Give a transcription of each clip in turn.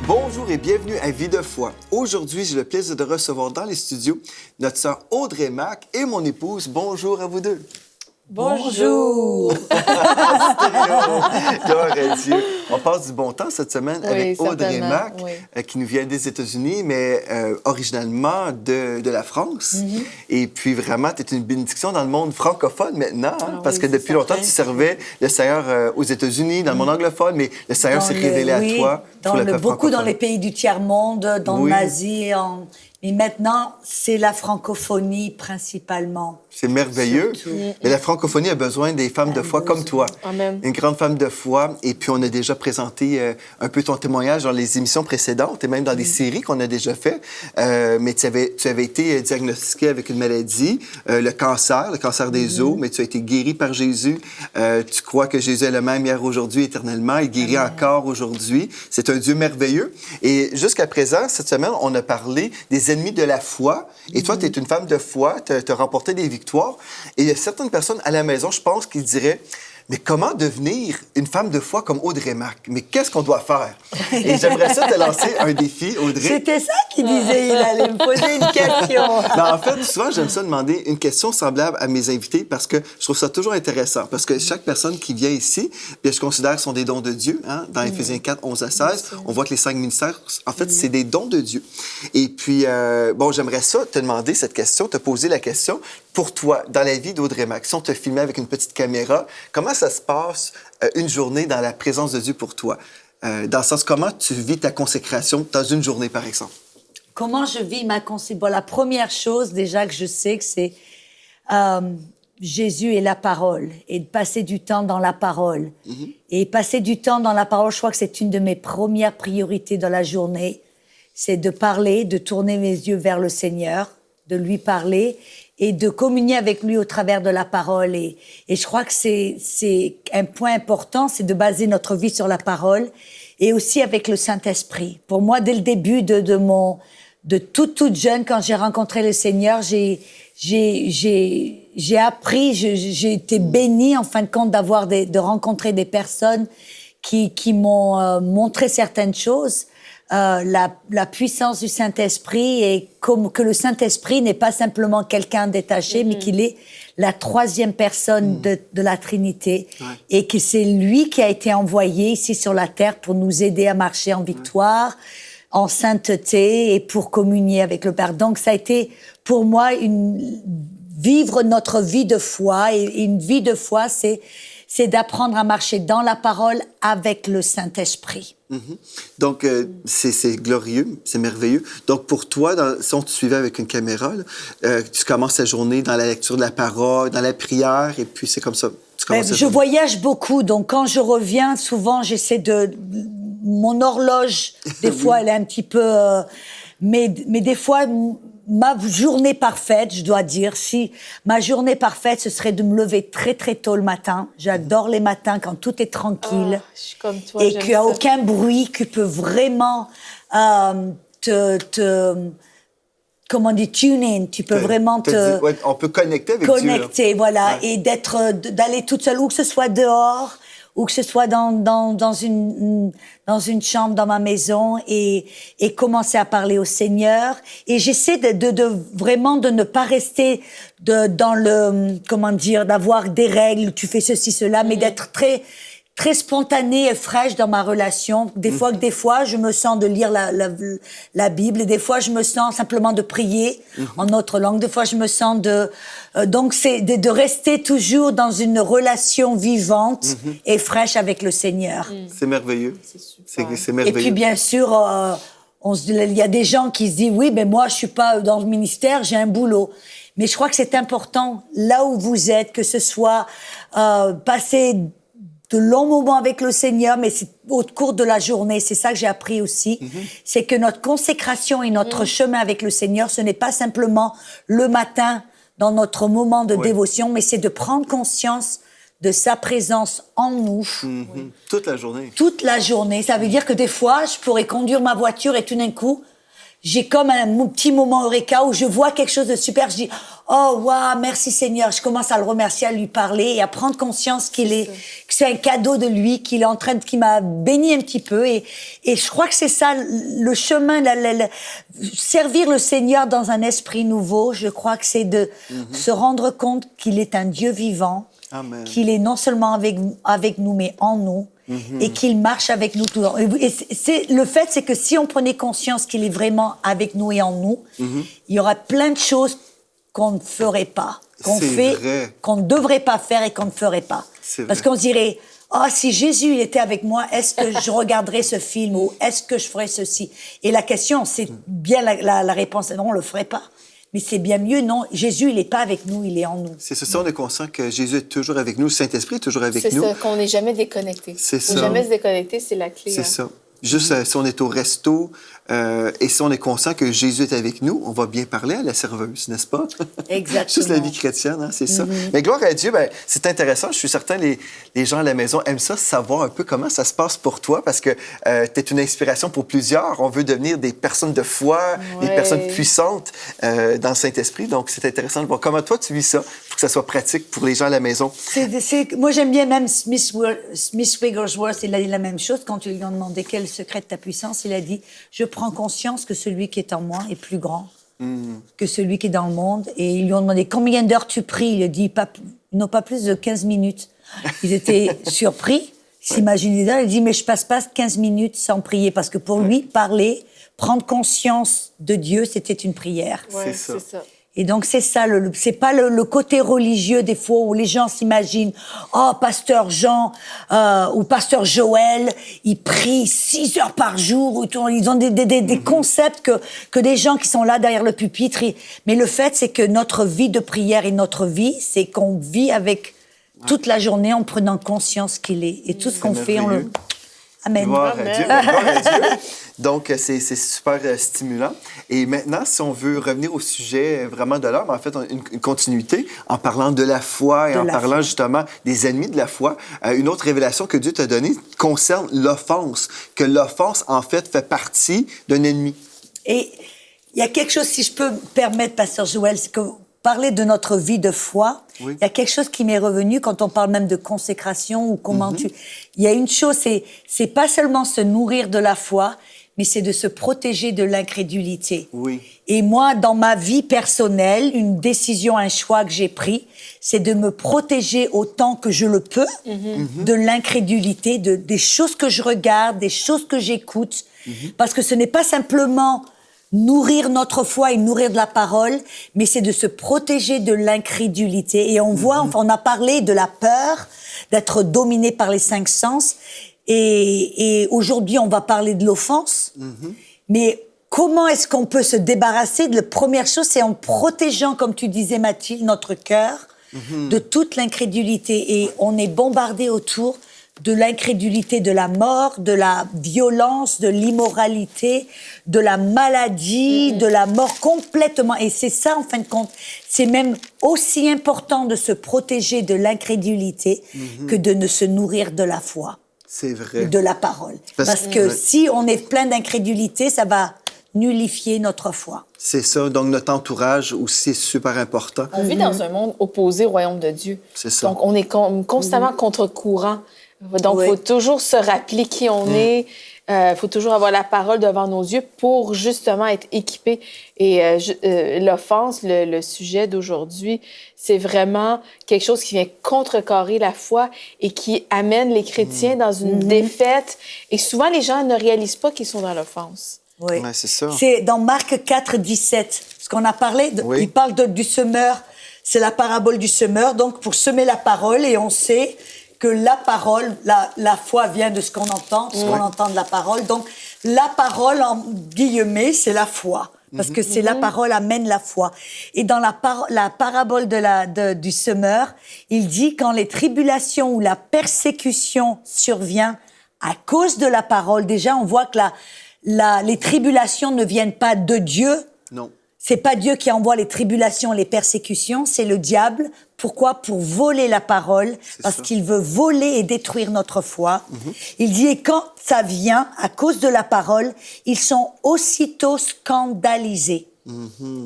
Bonjour et bienvenue à Vie de foi. Aujourd'hui, j'ai le plaisir de recevoir dans les studios notre sœur Audrey Mac et mon épouse. Bonjour à vous deux. Bonjour! Gloire à Dieu. On passe du bon temps cette semaine avec Audrey Mac, qui nous vient des États-Unis, mais originalement de la France. Mm-hmm. Et puis vraiment, tu es une bénédiction dans le monde francophone maintenant, hein, parce que depuis longtemps, tu servais le Seigneur aux États-unis, dans le monde anglophone, mais le Seigneur s'est révélé à toi. Beaucoup dans les pays du tiers-monde, dans l'Asie, mais maintenant, c'est la francophonie principalement. C'est merveilleux. Mais la francophonie a besoin des femmes de foi comme toi. Amen. Une grande femme de foi. Et puis, on a déjà présenté un peu ton témoignage dans les émissions précédentes et même dans des séries qu'on a déjà fait. Mais tu avais été diagnostiquée avec une maladie, le cancer des os, mais tu as été guérie par Jésus. Tu crois que Jésus est le même hier, aujourd'hui, éternellement. Il guérit encore aujourd'hui. C'est un Dieu merveilleux. Et jusqu'à présent, cette semaine, on a parlé des ennemis de la foi. Et toi, tu es une femme de foi. Tu as remporté des victoires. Et il y a certaines personnes à la maison, je pense, qui diraient « Mais comment devenir une femme de foi comme Audrey Mac? Mais qu'est-ce qu'on doit faire? » Et j'aimerais ça te lancer un défi, Audrey. C'était ça qu'il disait, il allait me poser une question. Non, en fait, souvent, j'aime ça demander une question semblable à mes invités parce que je trouve ça toujours intéressant. Parce que chaque personne qui vient ici, bien, je considère que sont des dons de Dieu. Hein? Dans Éphésiens 4, 11 à 16, on voit que les 5 ministères, en fait, c'est des dons de Dieu. Et puis, j'aimerais ça te demander cette question, te poser la question. Pour toi, dans la vie d'Audrey Mac, si on te filmait avec une petite caméra, comment ça se passe une journée dans la présence de Dieu pour toi? Dans le sens, comment tu vis ta consécration dans une journée, par exemple? Comment je vis ma consécration? Bon, la première chose, déjà, que je sais que c'est Jésus et la parole, et de passer du temps dans la parole. Mm-hmm. Et passer du temps dans la parole, je crois que c'est une de mes premières priorités dans la journée. C'est de parler, de tourner mes yeux vers le Seigneur, de lui parler et de communier avec lui au travers de la parole. Et je crois que c'est un point important, c'est de baser notre vie sur la parole et aussi avec le Saint-Esprit. Pour moi, dès le début de toute jeune, quand j'ai rencontré le Seigneur, j'ai appris, j'ai été bénie, en fin de compte, de rencontrer des personnes qui m'ont montré certaines choses. La puissance du Saint-Esprit et que le Saint-Esprit n'est pas simplement quelqu'un détaché, mais qu'il est la troisième personne de la Trinité et que c'est lui qui a été envoyé ici sur la terre pour nous aider à marcher en victoire, en sainteté et pour communier avec le Père. Donc ça a été pour moi vivre notre vie de foi et une vie de foi, c'est d'apprendre à marcher dans la parole avec le Saint-Esprit. Mm-hmm. Donc, c'est glorieux, c'est merveilleux. Donc, pour toi, si on te suivait avec une caméra, là, tu commences ta journée dans la lecture de la parole, dans la prière, et puis c'est comme ça. Je voyage beaucoup, donc quand je reviens, souvent, j'essaie mon horloge, des fois, elle est un petit peu... mais des fois... Ma journée parfaite, je dois dire, ma journée parfaite, ce serait de me lever très, très tôt le matin. J'adore les matins quand tout est tranquille. Je suis comme toi, et qu'il n'y a aucun bruit qui peut vraiment comment on dit, tune in. Tu peux vraiment on peut connecter avec Dieu. Connecter, voilà. Ouais. Et d'aller toute seule, ou que ce soit dehors, ou que ce soit dans une chambre dans ma maison et commencer à parler au Seigneur. Et j'essaie vraiment de ne pas rester dans d'avoir des règles, tu fais ceci, cela, mais d'être très, très spontanée et fraîche dans ma relation. Des fois, je me sens de lire la Bible, et des fois, je me sens simplement de prier en autre langue. Des fois, je me sens donc, c'est de rester toujours dans une relation vivante et fraîche avec le Seigneur. C'est merveilleux. C'est merveilleux. Et puis, bien sûr, il y a des gens qui se disent, oui, mais moi, je suis pas dans le ministère, j'ai un boulot. Mais je crois que c'est important, là où vous êtes, que ce soit passer de longs moments avec le Seigneur, mais c'est au cours de la journée. C'est ça que j'ai appris aussi. C'est que notre consécration et notre chemin avec le Seigneur, ce n'est pas simplement le matin dans notre moment de dévotion, mais c'est de prendre conscience de sa présence en nous. Toute la journée. Toute la journée. Ça veut dire que des fois, je pourrais conduire ma voiture et tout d'un coup, j'ai comme mon petit moment eureka où je vois quelque chose de super, je dis oh waouh, merci Seigneur, je commence à le remercier, à lui parler et à prendre conscience que c'est un cadeau de lui, qui m'a béni un petit peu et je crois que c'est ça le chemin, servir le Seigneur dans un esprit nouveau. Je crois que c'est de se rendre compte qu'il est un Dieu vivant, Amen. Qu'il est non seulement avec nous mais en nous. Et qu'il marche avec nous tout le temps. Et le fait, c'est que si on prenait conscience qu'il est vraiment avec nous et en nous, il y aura plein de choses qu'on ne ferait pas, qu'on ne devrait pas faire et qu'on ne ferait pas. Parce qu'on se dirait, si Jésus il était avec moi, est-ce que je regarderais ce film ou est-ce que je ferais ceci? Et la question, c'est bien la réponse, non, on le ferait pas. Mais c'est bien mieux, non. Jésus, il n'est pas avec nous, il est en nous. C'est ça, on est conscient que Jésus est toujours avec nous, le Saint-Esprit est toujours avec nous. C'est ça, qu'on n'est jamais déconnecté. C'est ça. Faut jamais se déconnecter, c'est la clé. C'est ça. Juste si on est au resto et si on est conscient que Jésus est avec nous, on va bien parler à la serveuse, n'est-ce pas? Exactement. Juste la vie chrétienne, hein, c'est ça. Mais gloire à Dieu, c'est intéressant. Je suis certain les gens à la maison aiment ça, savoir un peu comment ça se passe pour toi parce que tu es une inspiration pour plusieurs. On veut devenir des personnes de foi, des personnes puissantes dans le Saint-Esprit. Donc, c'est intéressant de voir comment toi tu vis ça pour que ça soit pratique pour les gens à la maison. Moi, j'aime bien même Smith Wigglesworth, il a dit la même chose quand ils lui ont demandé quel secret de ta puissance. Il a dit, je prends conscience que celui qui est en moi est plus grand que celui qui est dans le monde. Et ils lui ont demandé combien d'heures tu pries. Il a dit, non pas plus de 15 minutes. Ils étaient surpris, ils s'imaginaient ça. Il dit, mais je passe pas 15 minutes sans prier. Parce que pour lui, parler, prendre conscience de Dieu, c'était une prière. Ouais, c'est ça. Et donc, c'est ça, c'est pas le côté religieux des fois où les gens s'imaginent, pasteur Jean ou pasteur Joël, ils prient 6 heures par jour, ils ont des concepts que des gens qui sont là derrière le pupitre. Mais le fait, c'est que notre vie de prière et notre vie, c'est qu'on vit avec toute la journée en prenant conscience qu'il est. Et tout ce qu'on fait, on le... Amen. Gloire à Dieu. Gloire à Dieu. Donc, c'est super stimulant. Et maintenant, si on veut revenir au sujet vraiment de l'heure, en fait, une continuité, en parlant de la foi et en parlant justement des ennemis de la foi, une autre révélation que Dieu t'a donnée concerne l'offense, que l'offense, en fait, fait partie d'un ennemi. Et il y a quelque chose, si je peux me permettre, pasteur Joël, c'est que parler de notre vie de foi, il y a quelque chose qui m'est revenu quand on parle même de consécration ou comment il y a une chose, c'est pas seulement se nourrir de la foi, mais c'est de se protéger de l'incrédulité. Oui. Et moi, dans ma vie personnelle, une décision, un choix que j'ai pris, c'est de me protéger autant que je le peux de l'incrédulité, des choses que je regarde, des choses que j'écoute, parce que ce n'est pas simplement nourrir notre foi et nourrir de la parole, mais c'est de se protéger de l'incrédulité. Et on voit, enfin, on a parlé de la peur, d'être dominé par les 5 sens. Et aujourd'hui, on va parler de l'offense. Mais comment est-ce qu'on peut se débarrasser? La première chose, c'est en protégeant, comme tu disais, Mathilde, notre cœur de toute l'incrédulité. Et on est bombardé autour de l'incrédulité, de la mort, de la violence, de l'immoralité, de la maladie, de la mort complètement. Et c'est ça, en fin de compte, c'est même aussi important de se protéger de l'incrédulité que de se nourrir de la foi. C'est vrai. De la parole. Parce que si on est plein d'incrédulité, ça va nullifier notre foi. C'est ça. Donc, notre entourage aussi est super important. On vit dans un monde opposé au royaume de Dieu. C'est ça. Donc, on est constamment contre-courant. Donc, il faut toujours se rappeler qui on est. Il faut toujours avoir la parole devant nos yeux pour justement être équipé. Et l'offense, le sujet d'aujourd'hui, c'est vraiment quelque chose qui vient contrecarrer la foi et qui amène les chrétiens dans une défaite. Et souvent, les gens ne réalisent pas qu'ils sont dans l'offense. Oui, ouais, c'est ça. C'est dans Marc 4, 17. Ce qu'on a parlé, il parle du semeur. C'est la parabole du semeur. Donc, pour semer la parole, et on sait que la parole, la foi vient de ce qu'on entend, ce qu'on entend de la parole. Donc, la parole, en guillemets, c'est la foi. Parce que c'est la parole amène la foi. Et dans la parabole du semeur, il dit quand les tribulations ou la persécution survient à cause de la parole, déjà, on voit que les tribulations ne viennent pas de Dieu. Non. c'est pas Dieu qui envoie les tribulations, les persécutions, c'est le diable. Pourquoi? Pour voler la parole, parce qu'il veut voler et détruire notre foi. Il dit, et quand ça vient, à cause de la parole, ils sont aussitôt scandalisés.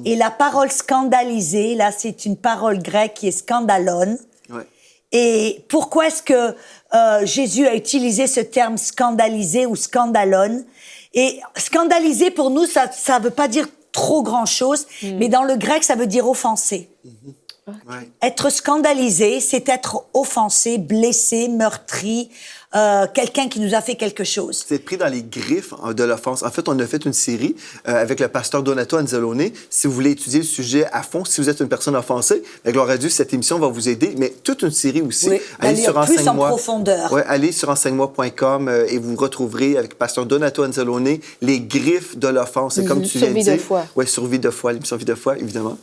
Et la parole scandalisée, là, c'est une parole grecque qui est scandalon. Ouais. Et pourquoi est-ce que Jésus a utilisé ce terme scandalisé ou scandalon? Et scandalisé, pour nous, ça veut pas dire trop grand-chose, mais dans le grec, ça veut dire offensé. Ouais. Être scandalisé, c'est être offensé, blessé, meurtri, quelqu'un qui nous a fait quelque chose. C'est pris dans les griffes de l'offense. En fait, on a fait une série avec le pasteur Donato Anzalone. Si vous voulez étudier le sujet à fond, si vous êtes une personne offensée, gloire à Dieu, cette émission va vous aider. Mais toute une série aussi. Oui, allez sur plus en Enseigne-moi. profondeur. Ouais, allez sur enseigne-moi.com et vous retrouverez avec le pasteur Donato Anzalone les griffes de l'offense. C'est comme tu viens de dire. Sur Vie de foi. Oui, sur Vie de foi, l'émission Vie de foi, évidemment.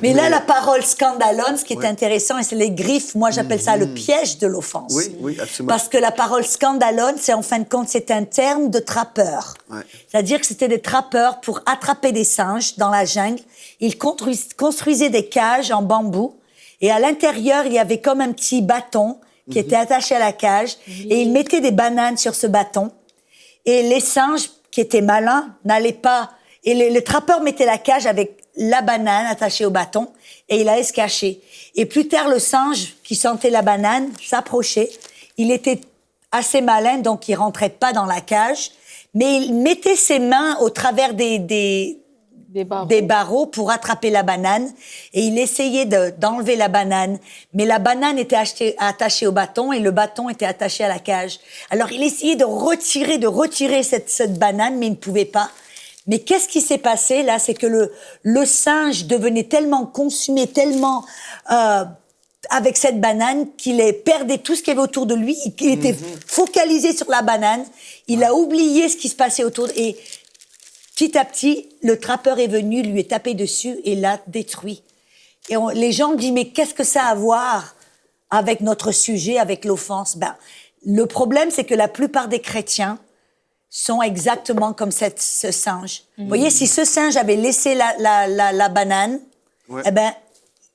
Mais là, la parole scandalon, ce qui est intéressant, et c'est les griffes, moi j'appelle ça le piège de l'offense. Oui, oui, absolument. Parce que la parole scandalon, c'est en fin de compte, c'est un terme de trappeur. Ouais. C'est-à-dire que c'était des trappeurs pour attraper des singes dans la jungle. Ils construisaient des cages en bambou et à l'intérieur, il y avait comme un petit bâton qui était attaché à la cage et ils mettaient des bananes sur ce bâton et les singes qui étaient malins n'allaient pas... Et le trappeur mettait la cage avec la banane attachée au bâton et il allait se cacher. Et plus tard, le singe qui sentait la banane s'approchait. Il était assez malin, donc il rentrait pas dans la cage, mais il mettait ses mains au travers des barreaux pour attraper la banane et il essayait d'enlever la banane. Mais la banane était attachée au bâton et le bâton était attaché à la cage. Alors il essayait de retirer cette banane, mais il ne pouvait pas. Mais qu'est-ce qui s'est passé là? C'est que le singe devenait tellement consumé, tellement avec cette banane qu'il perdait tout ce qu'il y avait autour de lui. Il était focalisé sur la banane. Il a oublié ce qui se passait autour. Et petit à petit, le trappeur est venu, lui est tapé dessus et l'a détruit. Et les gens disent, mais qu'est-ce que ça a à voir avec notre sujet, avec l'offense? Le problème, c'est que la plupart des chrétiens sont exactement comme ce singe. Vous voyez, si ce singe avait laissé la banane,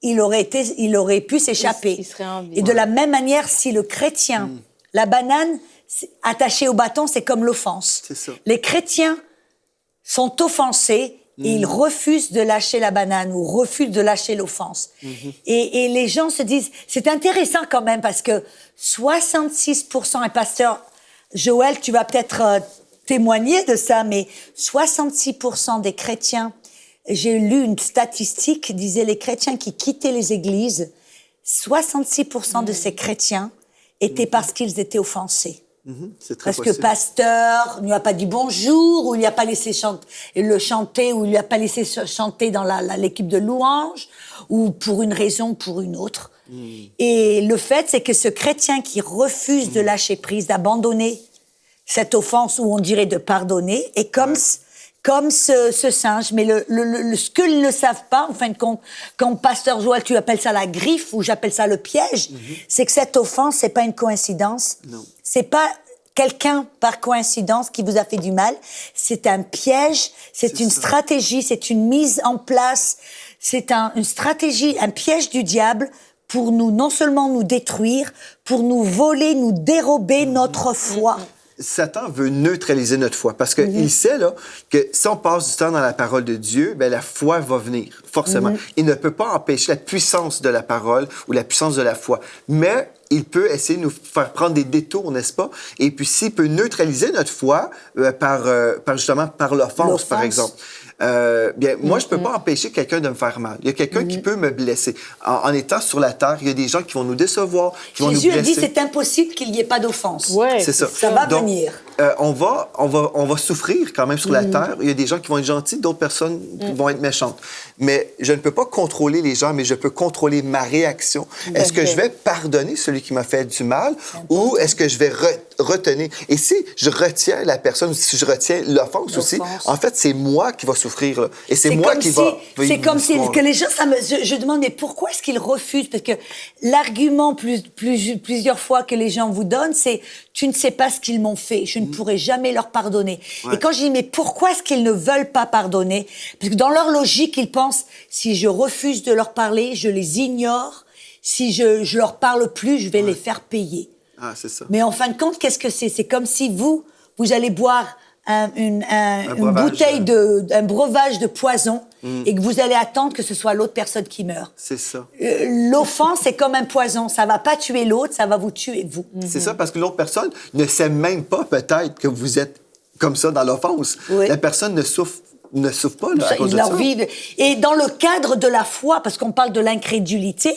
il aurait pu s'échapper. Il serait en vie. Et de la même manière, si le chrétien, la banane attachée au bâton, c'est comme l'offense. C'est ça. Les chrétiens sont offensés et ils refusent de lâcher la banane ou refusent de lâcher l'offense. Et les gens se disent, c'est intéressant quand même parce que 66%, et pasteur Joël, tu vas peut-être témoigner de ça, mais 66% des chrétiens, j'ai lu une statistique qui disait les chrétiens qui quittaient les églises, 66% de ces chrétiens étaient parce qu'ils étaient offensés. C'est très Parce possible. que pasteur ne lui a pas dit bonjour, ou il lui a pas laissé chanter, ou il lui a pas laissé chanter dans l'équipe de louanges, ou pour une raison ou pour une autre. Et le fait, c'est que ce chrétien qui refuse de lâcher prise, d'abandonner cette offense, ou on dirait de pardonner, est comme ce singe. Mais ce qu'ils ne savent pas, en fin de compte, quand pasteur Joël, tu appelles ça la griffe, ou j'appelle ça le piège, c'est que cette offense, c'est pas une coïncidence. Non. C'est pas quelqu'un, par coïncidence, qui vous a fait du mal. C'est un piège, c'est une stratégie, c'est une mise en place, c'est une stratégie, un piège du diable pour nous, non seulement nous détruire, pour nous voler, nous dérober notre foi. Satan veut neutraliser notre foi parce qu'il sait là, que si on passe du temps dans la parole de Dieu, la foi va venir, forcément. Il ne peut pas empêcher la puissance de la parole ou la puissance de la foi. Mais il peut essayer de nous faire prendre des détours, n'est-ce pas? Et puis s'il peut neutraliser notre foi justement par l'offense, par exemple. Moi, je peux pas empêcher quelqu'un de me faire mal. Il y a quelqu'un qui peut me blesser. En étant sur la terre, il y a des gens qui vont nous décevoir, qui vont nous blesser. Jésus a dit, c'est impossible qu'il n'y ait pas d'offense. Ouais, c'est ça. Ça va venir. On va souffrir quand même sur la terre. Il y a des gens qui vont être gentils, d'autres personnes vont être méchantes. Mais je ne peux pas contrôler les gens, mais je peux contrôler ma réaction. Est-ce que je vais pardonner celui qui m'a fait du mal ou est-ce que je vais retenir? Et si je retiens la personne, si je retiens l'offense aussi, en fait, c'est moi qui va souffrir. Là. Et c'est moi qui va... C'est comme si que les gens... je demande, mais pourquoi est-ce qu'ils refusent? Parce que l'argument plusieurs fois que les gens vous donnent, c'est « tu ne sais pas ce qu'ils m'ont fait, je ne pourrez jamais leur pardonner. Et quand je dis, mais pourquoi est-ce qu'ils ne veulent pas pardonner? Parce que dans leur logique, ils pensent, si je refuse de leur parler, je les ignore. Si je leur parle plus, je vais les faire payer. Ah, c'est ça. Mais en fin de compte, qu'est-ce que c'est? C'est comme si vous allez boire une bouteille un breuvage de poison et que vous allez attendre que ce soit l'autre personne qui meurt. C'est ça. L'offense, c'est comme un poison. Ça va pas tuer l'autre, ça va vous tuer vous. C'est ça, parce que l'autre personne ne sait même pas peut-être que vous êtes comme ça dans l'offense. Oui. La personne ne souffre pas là, à cause Ils de leur ça. vivent. Et dans le cadre de la foi, parce qu'on parle de l'incrédulité,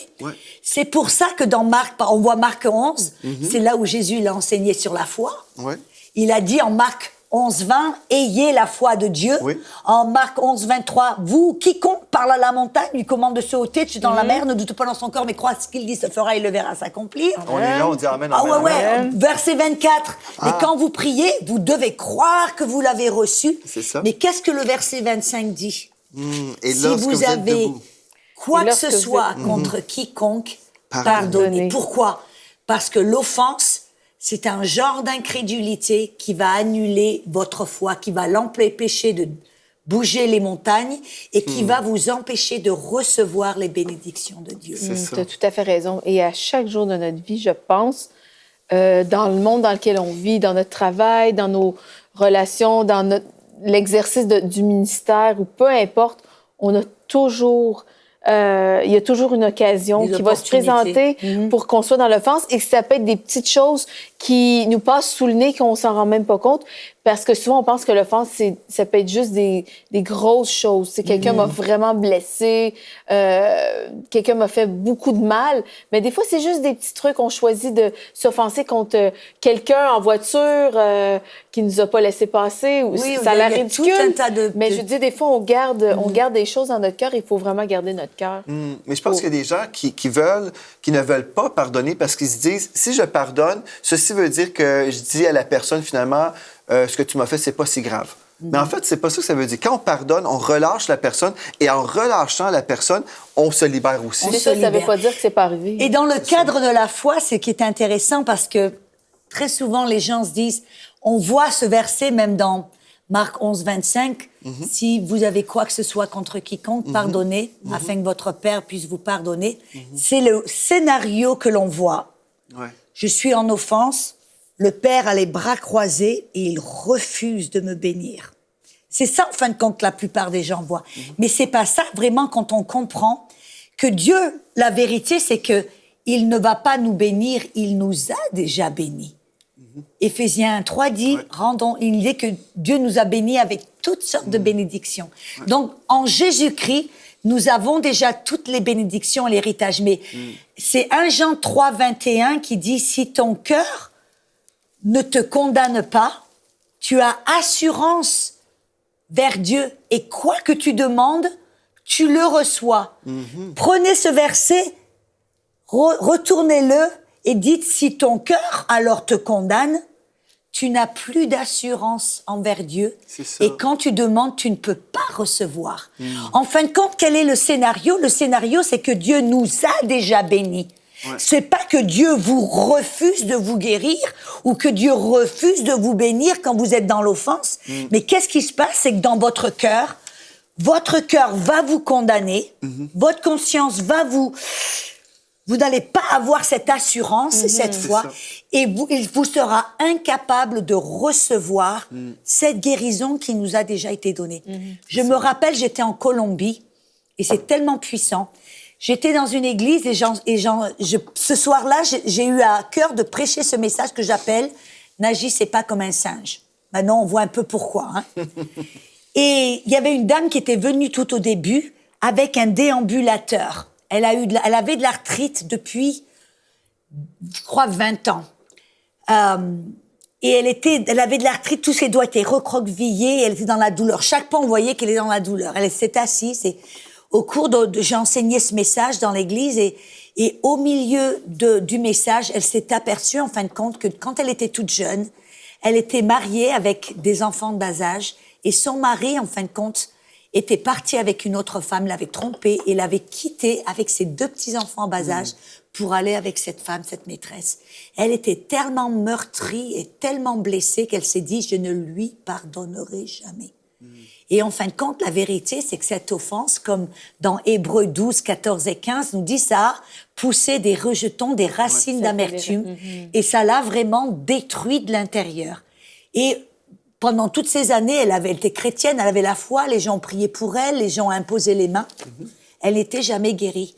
c'est pour ça que dans Marc, on voit Marc 11, c'est là où Jésus il a enseigné sur la foi. Ouais. Il a dit en Marc 11, 20, ayez la foi de Dieu. Oui. En Marc 11, 23, vous, quiconque parle à la montagne, lui commande de se ôter, tu es dans la mer, ne doute pas dans son corps, mais crois ce qu'il dit se fera et le verra s'accomplir. On est là, on dit Amen, Ah Amen, ouais, Amen. ouais. Verset 24. Et quand vous priez, vous devez croire que vous l'avez reçu. C'est ça. Mais qu'est-ce que le verset 25 dit? Et Si lorsque vous êtes avez debout, quoi Et que lorsque ce vous soit êtes- contre quiconque, Pardonnez. pardonnez. Pourquoi? Parce que l'offense, c'est un genre d'incrédulité qui va annuler votre foi, qui va l'empêcher de bouger les montagnes et qui va vous empêcher de recevoir les bénédictions de Dieu. C'est ça. Tu as tout à fait raison. Et à chaque jour de notre vie, je pense, dans le monde dans lequel on vit, dans notre travail, dans nos relations, dans l'exercice du ministère, ou peu importe, on a toujours... il y a toujours une occasion Des qui va se opportunités. présenter pour qu'on soit dans l'offense et que ça peut être des petites choses qui nous passent sous le nez qu'on s'en rend même pas compte parce que souvent on pense que l'offense ça peut être juste des grosses choses. C'est quelqu'un m'a vraiment blessé, quelqu'un m'a fait beaucoup de mal, mais des fois c'est juste des petits trucs. On choisit de s'offenser contre quelqu'un en voiture qui nous a pas laissé passer ou Oui, ça a il y a l'air tout ridicule. un tas de- Mais je dis des fois on garde des choses dans notre cœur. Il faut vraiment garder notre cœur. Mais je pense qu'il y a des gens qui ne veulent pas pardonner parce qu'ils se disent, si je pardonne, ceci veut dire que je dis à la personne, finalement, ce que tu m'as fait, c'est pas si grave. Mais en fait, c'est pas ça que ça veut dire. Quand on pardonne, on relâche la personne et en relâchant la personne, on se libère aussi. C'est se ça, ça veut libère. pas dire que c'est pas arrivé. Et dans le cadre de la foi, c'est qui est intéressant parce que très souvent, les gens se disent, on voit ce verset même dans Marc 11, 25, si vous avez quoi que ce soit contre quiconque, pardonnez, afin que votre Père puisse vous pardonner. C'est le scénario que l'on voit. Ouais. Je suis en offense, le Père a les bras croisés et il refuse de me bénir. C'est ça, en fin de compte, que la plupart des gens voient. Mais c'est pas ça, vraiment, quand on comprend que Dieu, la vérité, c'est que il ne va pas nous bénir, il nous a déjà bénis. Éphésiens 3 dit, il dit que Dieu nous a bénis avec toutes sortes de bénédictions. Donc, en Jésus-Christ, nous avons déjà toutes les bénédictions et l'héritage. Mais c'est 1 Jean 3, 21 qui dit, si ton cœur ne te condamne pas, tu as assurance vers Dieu. Et quoi que tu demandes, tu le reçois. Prenez ce verset, retournez-le et dites, si ton cœur alors te condamne, tu n'as plus d'assurance envers Dieu. C'est ça. Et quand tu demandes, tu ne peux pas recevoir. En fin de compte, quel est le scénario? Le scénario, c'est que Dieu nous a déjà bénis. C'est pas que Dieu vous refuse de vous guérir ou que Dieu refuse de vous bénir quand vous êtes dans l'offense. Mais qu'est-ce qui se passe? C'est que dans votre cœur va vous condamner. Votre conscience va vous n'allez pas avoir cette assurance et cette foi, ça. et il vous sera incapable de recevoir cette guérison qui nous a déjà été donnée. Je me rappelle, j'étais en Colombie, et c'est tellement puissant. J'étais dans une église, ce soir-là, j'ai eu à cœur de prêcher ce message que j'appelle « N'agissez pas comme un singe ». Maintenant, on voit un peu pourquoi. Hein. Et il y avait une dame qui était venue tout au début avec un déambulateur. Elle avait de l'arthrite depuis, je crois, 20 ans. Et elle avait de l'arthrite, tous ses doigts étaient recroquevillés, elle était dans la douleur. Chaque pas, on voyait qu'elle était dans la douleur. Elle s'est assise et au cours j'ai enseigné ce message dans l'église et au milieu du message, elle s'est aperçue, en fin de compte, que quand elle était toute jeune, elle était mariée avec des enfants de bas âge et son mari, en fin de compte, était parti avec une autre femme, l'avait trompée et l'avait quittée avec ses 2 petits-enfants en bas âge pour aller avec cette femme, cette maîtresse. Elle était tellement meurtrie et tellement blessée qu'elle s'est dit, je ne lui pardonnerai jamais. Et en fin de compte, la vérité, c'est que cette offense, comme dans Hébreux 12, 14 et 15, nous dit ça a poussé des rejetons, des racines d'amertume, et ça l'a vraiment détruit de l'intérieur. Et pendant toutes ces années, elle était chrétienne, elle avait la foi, les gens priaient pour elle, les gens imposaient les mains. Elle n'était jamais guérie.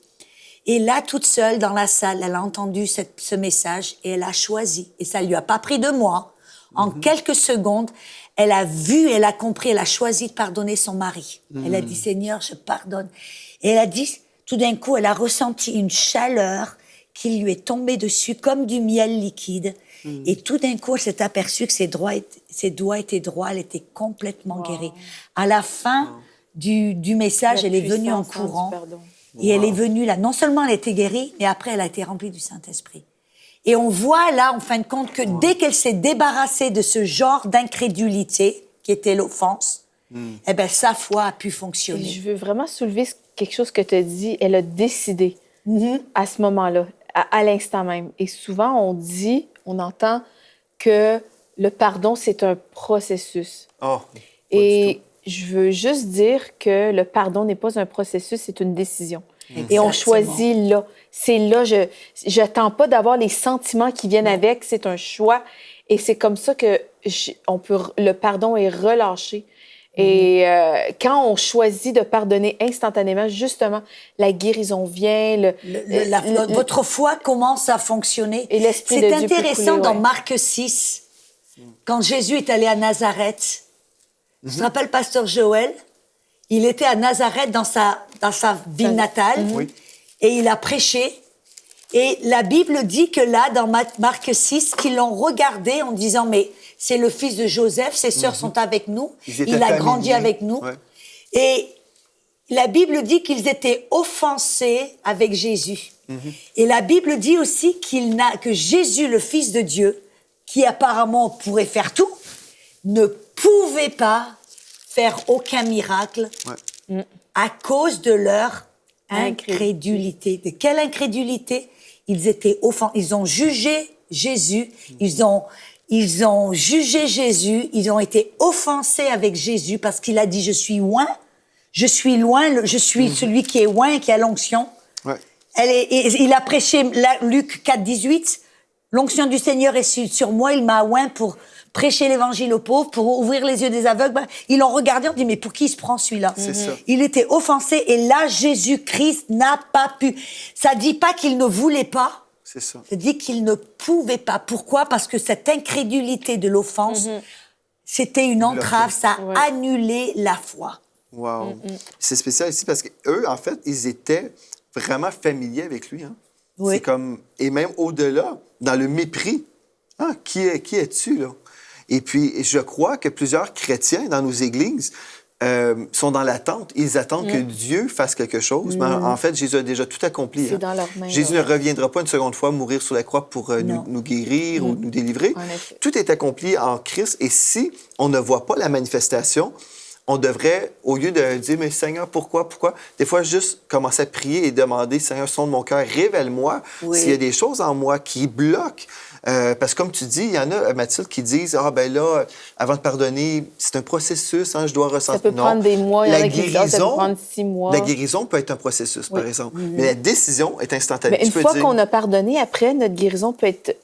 Et là, toute seule, dans la salle, elle a entendu ce message et elle a choisi. Et ça lui a pas pris 2 mois. En quelques secondes, elle a vu, elle a compris, elle a choisi de pardonner son mari. Elle a dit, Seigneur, je pardonne. Et elle a dit, tout d'un coup, elle a ressenti une chaleur qui lui est tombée dessus comme du miel liquide. Et tout d'un coup, elle s'est aperçue que ses doigts étaient droits, elle était complètement guérie. À la fin du message, elle est venue en courant. Et elle est venue là. Non seulement elle était guérie, mais après, elle a été remplie du Saint-Esprit. Et on voit là, en fin de compte, que dès qu'elle s'est débarrassée de ce genre d'incrédulité, qui était l'offense, eh ben, sa foi a pu fonctionner. Et je veux vraiment soulever quelque chose que tu as dit. Elle a décidé à ce moment-là, à l'instant même. Et souvent, on entend que le pardon, c'est un processus. Oh, et je veux juste dire que le pardon n'est pas un processus, c'est une décision. Et on choisit là. C'est là, je n'attends pas d'avoir les sentiments qui viennent avec, c'est un choix. Et c'est comme ça que le pardon est relâché. Et quand on choisit de pardonner instantanément, justement, la guérison vient. Votre foi commence à fonctionner. Et l'Esprit de Dieu C'est intéressant peut couler, dans Marc 6, quand Jésus est allé à Nazareth. Tu te rappelles, Pasteur Joël? Il était à Nazareth, dans sa ville natale, et il a prêché. Et la Bible dit que là, dans Marc 6, qu'ils l'ont regardé en disant, mais c'est le fils de Joseph, ses sœurs sont avec nous, il a grandi avec nous. Ouais. Et la Bible dit qu'ils étaient offensés avec Jésus. Et la Bible dit aussi que Jésus, le Fils de Dieu, qui apparemment pourrait faire tout, ne pouvait pas faire aucun miracle à cause de leur incrédulité. De quelle incrédulité? Ils étaient offensés. Ils ont jugé Jésus. Ils ont jugé Jésus. Ils ont été offensés avec Jésus parce qu'il a dit, je suis loin, je suis celui qui est loin et qui a l'onction. Ouais. Il a prêché Luc 4, 18. L'onction du Seigneur est sur moi, il m'a oint pour prêcher l'évangile aux pauvres, pour ouvrir les yeux des aveugles. Ils l'ont regardé, on dit, mais pour qui il se prend celui-là? C'est ça. Il était offensé et là, Jésus-Christ n'a pas pu. Ça dit pas qu'il ne voulait pas. C'est ça. Ça dit qu'il ne pouvait pas. Pourquoi? Parce que cette incrédulité de l'offense, c'était une entrave, ça a annulé la foi. Wow. C'est spécial ici parce qu'eux, en fait, ils étaient vraiment familiers avec lui. Hein? Oui. C'est comme, et même au-delà, dans le mépris. Ah, qui es-tu, là? Et puis, je crois que plusieurs chrétiens dans nos églises sont dans l'attente. Ils attendent que Dieu fasse quelque chose. Mais en fait, Jésus a déjà tout accompli. C'est dans leurs mains. Jésus ne reviendra pas une seconde fois mourir sur la croix pour nous guérir ou nous délivrer. Tout est accompli en Christ. Et si on ne voit pas la manifestation, on devrait, au lieu de dire, mais Seigneur, pourquoi? Des fois, juste commencer à prier et demander, Seigneur, sonde mon cœur, révèle-moi s'il y a des choses en moi qui bloquent. Parce que comme tu dis, il y en a, Mathilde, qui disent, ah ben là, avant de pardonner, c'est un processus, hein, je dois ressentir. Ça peut prendre des mois, il y en a qui disent, ça peut prendre 6 mois. La guérison peut être un processus, par exemple. Mais la décision est instantanée. Mais une fois qu'on a pardonné, après, notre guérison peut être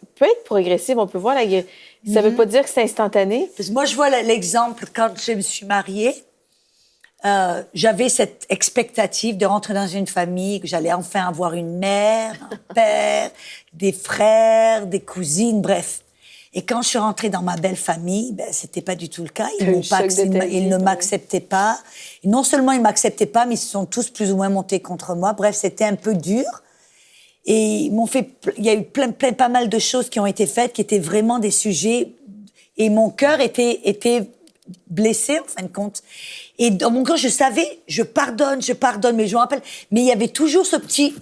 progressive. On peut voir la guérison. Ça ne veut pas dire que c'est instantané. Parce que moi, je vois l'exemple, quand je me suis mariée, j'avais cette expectative de rentrer dans une famille, que j'allais enfin avoir une mère, un père, des frères, des cousines, bref. Et quand je suis rentrée dans ma belle famille, c'était pas du tout le cas. Ils ne m'acceptaient pas. Et non seulement ils ne m'acceptaient pas, mais ils se sont tous plus ou moins montés contre moi. Bref, c'était un peu dur. Et il y a eu pas mal de choses qui ont été faites, qui étaient vraiment des sujets. Et mon cœur était blessé, en fin de compte. Et dans mon cœur, je savais, je pardonne, mais je me rappelle. Mais il y avait toujours ce petit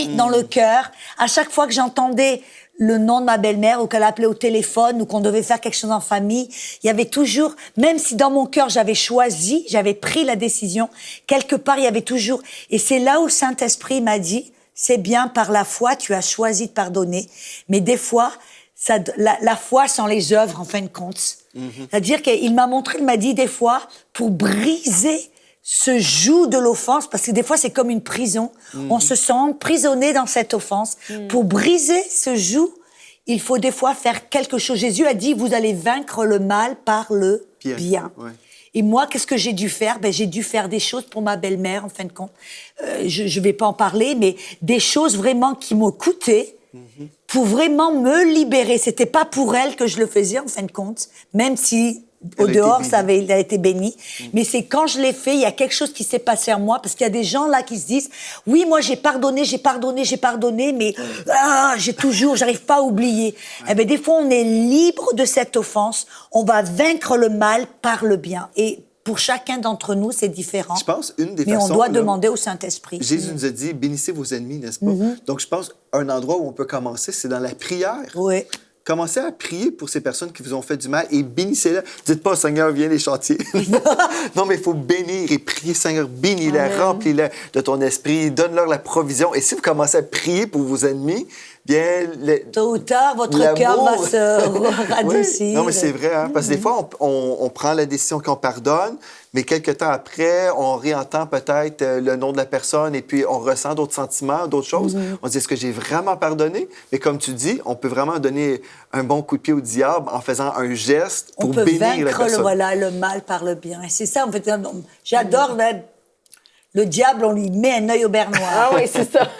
« dans le cœur. À chaque fois que j'entendais le nom de ma belle-mère ou qu'elle appelait au téléphone ou qu'on devait faire quelque chose en famille, il y avait toujours, même si dans mon cœur j'avais pris la décision, quelque part il y avait toujours. Et c'est là où le Saint-Esprit m'a dit, c'est bien, par la foi, tu as choisi de pardonner. Mais des fois, la foi sans les œuvres, en fin de compte. C'est-à-dire qu'il m'a montré, il m'a dit des fois, pour briser ce joug de l'offense, parce que des fois, c'est comme une prison. On se sent emprisonné dans cette offense. Pour briser ce joug, il faut des fois faire quelque chose. Jésus a dit, vous allez vaincre le mal par le bien. Ouais. Et moi, qu'est-ce que j'ai dû faire? J'ai dû faire des choses pour ma belle-mère, en fin de compte. Je vais pas en parler, mais des choses vraiment qui m'ont coûté pour vraiment me libérer. C'était pas pour elle que je le faisais, en fin de compte, même si au dehors, ça a été béni. Mais c'est quand je l'ai fait, il y a quelque chose qui s'est passé en moi, parce qu'il y a des gens là qui se disent, oui, moi j'ai pardonné, mais j'arrive pas à oublier. Eh bien, des fois, on est libre de cette offense, on va vaincre le mal par le bien. Et pour chacun d'entre nous, c'est différent. Je pense une des mais façons... Mais on doit demander au Saint-Esprit. Jésus nous a dit, bénissez vos ennemis, n'est-ce pas? Donc, je pense un endroit où on peut commencer, c'est dans la prière. Oui. Commencez à prier pour ces personnes qui vous ont fait du mal et bénissez-les. Dites pas, Seigneur, viens les chantiers. Non, mais il faut bénir et prier, Seigneur, bénis-les, remplis-les de ton esprit, donne-leur la provision. Et si vous commencez à prier pour vos ennemis, bien... Tôt ou tard, votre cœur va se radoucir. Oui. Non, mais c'est vrai, hein? Parce que des fois, on prend la décision qu'on pardonne, mais quelques temps après, on réentend peut-être le nom de la personne et puis on ressent d'autres sentiments, d'autres choses. On se dit, est-ce que j'ai vraiment pardonné? Mais comme tu dis, on peut vraiment donner un bon coup de pied au diable en faisant un geste pour bénir la personne. On peut vaincre le mal par le bien. Et c'est ça, en fait, j'adore le diable, on lui met un œil au beurre noir. Ah oui, c'est ça.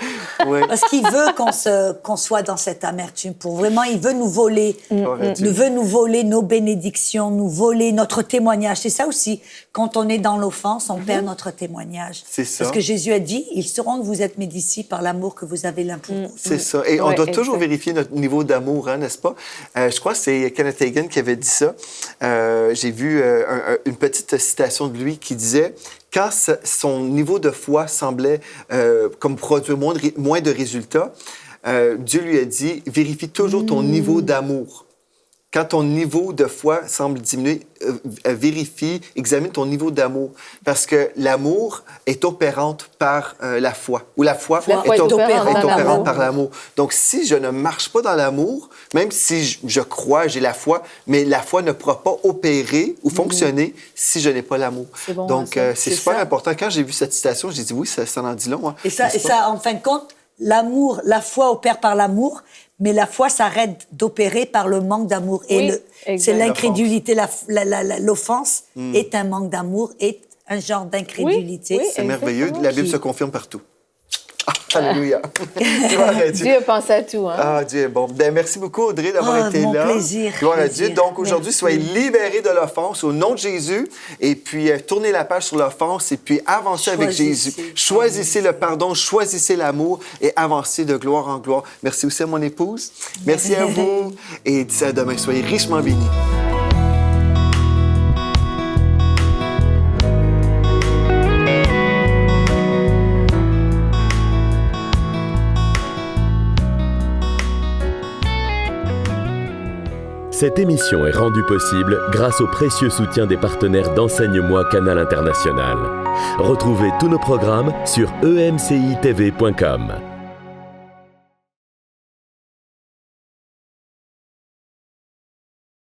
Oui. Parce qu'il veut qu'on soit dans cette amertume. Il veut nous voler. Il veut nous voler nos bénédictions, nous voler notre témoignage. C'est ça aussi. Quand on est dans l'offense, on perd notre témoignage. C'est ça. Parce que Jésus a dit, ils sauront que vous êtes mes disciples par l'amour que vous avez l'un pour l'autre. C'est ça. Et on doit toujours vérifier notre niveau d'amour, hein, n'est-ce pas? Je crois que c'est Kenneth Hagin qui avait dit ça. J'ai vu une petite citation de lui qui disait... Quand son niveau de foi semblait comme produire moins de résultats, Dieu lui a dit, vérifie toujours ton niveau d'amour. Quand ton niveau de foi semble diminuer, vérifie, examine ton niveau d'amour. Parce que l'amour est opérante par la foi. Ou la foi est opérante par l'amour. Donc, si je ne marche pas dans l'amour, même si je crois, j'ai la foi, mais la foi ne pourra pas opérer ou fonctionner si je n'ai pas l'amour. Bon, donc, c'est super important. Quand j'ai vu cette citation, j'ai dit, oui, ça en dit long. Hein. Et ça, en fin de compte, l'amour, la foi opère par l'amour, mais la foi s'arrête d'opérer par le manque d'amour. Et c'est l'incrédulité, l'offense est un manque d'amour, est un genre d'incrédulité. C'est merveilleux. La Bible se confirme partout. Alléluia. Dieu a pensé à tout. Hein? Ah, Dieu est bon. Ben, merci beaucoup, Audrey, d'avoir été là. Mon plaisir. Gloire à Dieu. Donc, aujourd'hui, soyez libérés de l'offense au nom de Jésus. Et puis, tournez la page sur l'offense et puis avancez avec Jésus. Choisissez le pardon, choisissez l'amour et avancez de gloire en gloire. Merci aussi à mon épouse. Merci à vous. Et d'ici à demain, soyez richement bénis. Cette émission est rendue possible grâce au précieux soutien des partenaires d'Enseigne-moi Canal International. Retrouvez tous nos programmes sur emcitv.com.